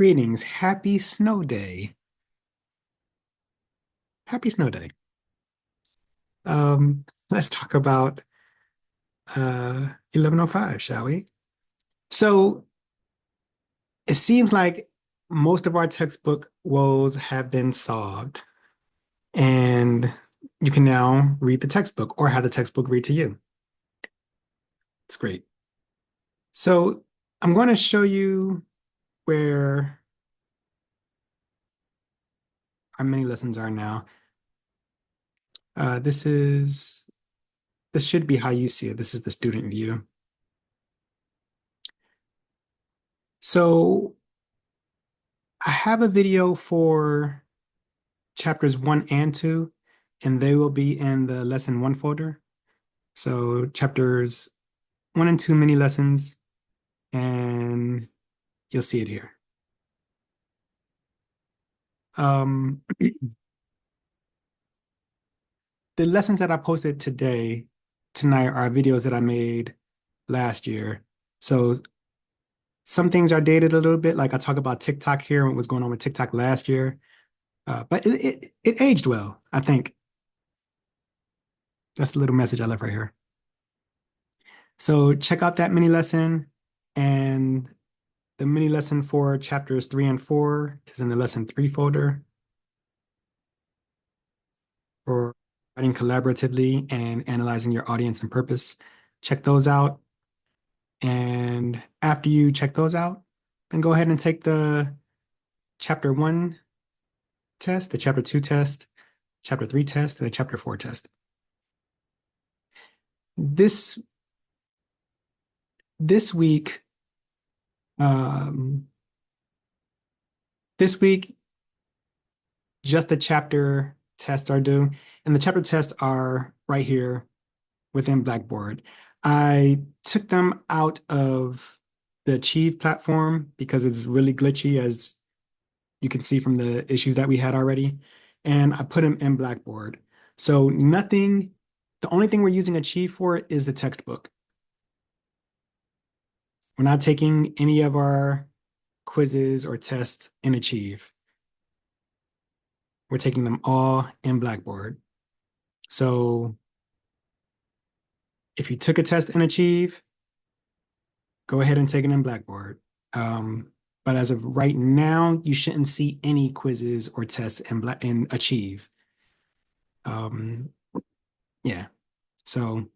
Greetings. Happy snow day. Happy snow day. Let's talk about 1105, shall we? So it seems like most of our textbook woes have been solved, and you can now read the textbook or have the textbook read to you. It's great. So I'm going to show you where our mini lessons are now. This should be how you see it. This is the student view. So I have a video for chapters 1 and 2, and they will be in the lesson 1 folder. So chapters 1 and 2 mini lessons, and you'll see it here. The lessons that I posted tonight are videos that I made last year. So some things are dated a little bit, like I talk about TikTok here and what was going on with TikTok last year. But it aged well, I think. That's the little message I left right here. So check out that mini lesson, and the mini lesson for chapters 3 and 4 is in the lesson 3 folder for writing collaboratively and analyzing your audience and purpose. Check those out. And after you check those out, then go ahead and take the chapter 1 test, the chapter 2 test, chapter 3 test, and the chapter 4 test. This week, um, this week, just the chapter tests are due, and the chapter tests are right here within Blackboard. I took them out of the Achieve platform because it's really glitchy, as you can see from the issues that we had already, and I put them in Blackboard. So the only thing we're using Achieve for is the textbook. We're not taking any of our quizzes or tests in Achieve. We're taking them all in Blackboard. So if you took a test in Achieve, go ahead and take it in Blackboard. But as of right now, you shouldn't see any quizzes or tests in Achieve. Yeah. So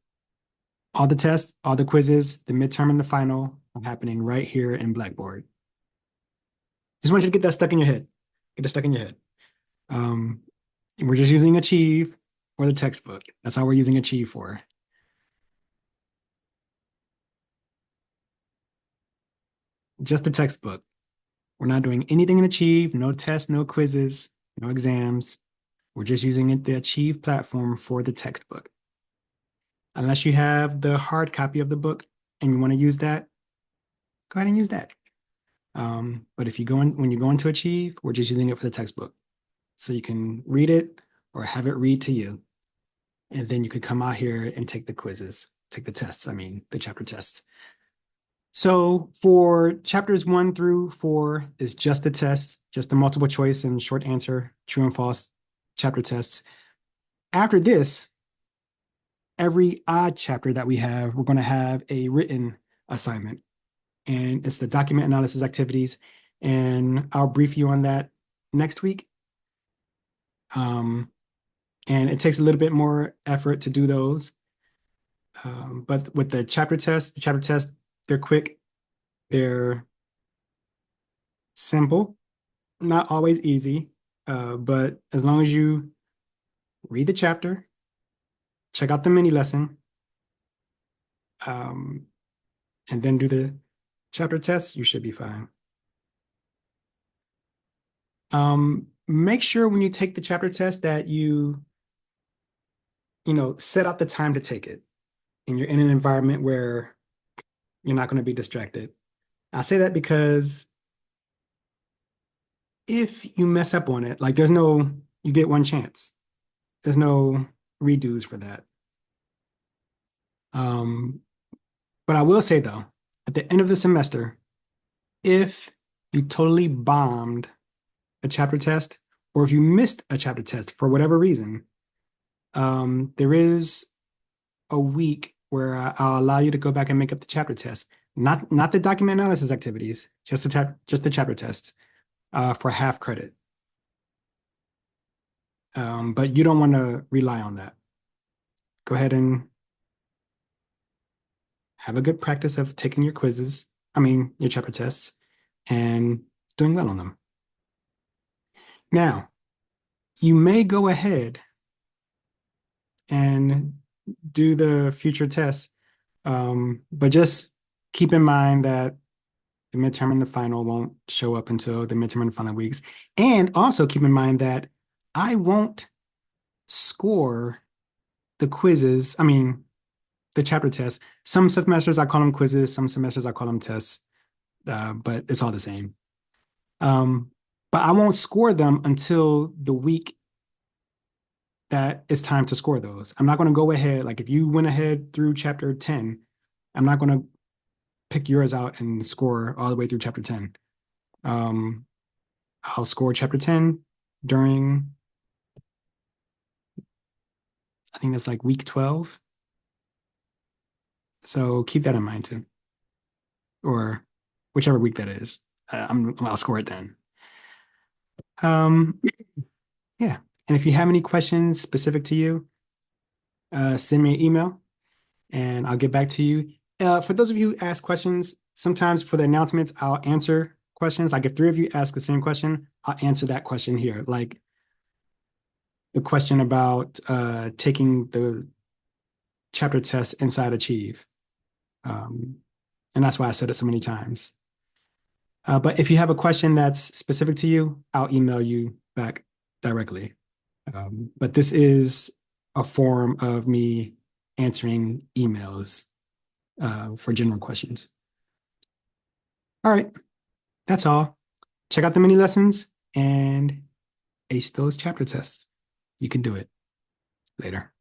all the tests, all the quizzes, the midterm and the final are happening right here in Blackboard. Just want you to get that stuck in your head. Get that stuck in your head. We're just using Achieve or the textbook. That's all we're using Achieve for. Just the textbook. We're not doing anything in Achieve, no tests, no quizzes, no exams. We're just using the Achieve platform for the textbook. Unless you have the hard copy of the book and you want to use that, go ahead and use that. But if you go in, when you go into Achieve, we're just using it for the textbook. So you can read it or have it read to you. And then you could come out here and take the quizzes, take the tests, the chapter tests. So for chapters 1 through 4 is just the tests, just the multiple choice and short answer, true and false chapter tests. After this, every odd chapter that we have, we're going to have a written assignment. And it's the document analysis activities. And I'll brief you on that next week. And it takes a little bit more effort to do those. But with the chapter tests, they're quick, they're simple, not always easy, but as long as you read the chapter, check out the mini lesson, and then do the chapter test, you should be fine. Make sure when you take the chapter test that you set out the time to take it, and you're in an environment where you're not going to be distracted. I say that because if you mess up on it, like you get one chance. There's no redos for that. But I will say though, at the end of the semester, if you totally bombed a chapter test, or if you missed a chapter test for whatever reason, there is a week where I'll allow you to go back and make up the chapter test. Not the document analysis activities, just the chapter test for half credit. But you don't want to rely on that. Go ahead and have a good practice of taking your quizzes, your chapter tests, and doing well on them. Now, you may go ahead and do the future tests, but just keep in mind that the midterm and the final won't show up until the midterm and the final weeks. And also keep in mind that I won't score the quizzes, the chapter tests. Some semesters I call them quizzes, some semesters I call them tests, but it's all the same. But I won't score them until the week that it's time to score those. I'm not going to go ahead, like if you went ahead through chapter 10, I'm not going to pick yours out and score all the way through chapter 10. I'll score chapter 10 during, I think that's like week 12. So keep that in mind too, or whichever week that is. I'll score it then. Um, yeah. And if you have any questions specific to you, send me an email and I'll get back to you. For those of you who ask questions, sometimes for the announcements, I'll answer questions. Like if three of you ask the same question, I'll answer that question here. Like the question about taking the chapter test inside Achieve. And that's why I said it so many times. But if you have a question that's specific to you, I'll email you back directly. But this is a form of me answering emails for general questions. All right, that's all. Check out the mini lessons and ace those chapter tests. You can do it. Later.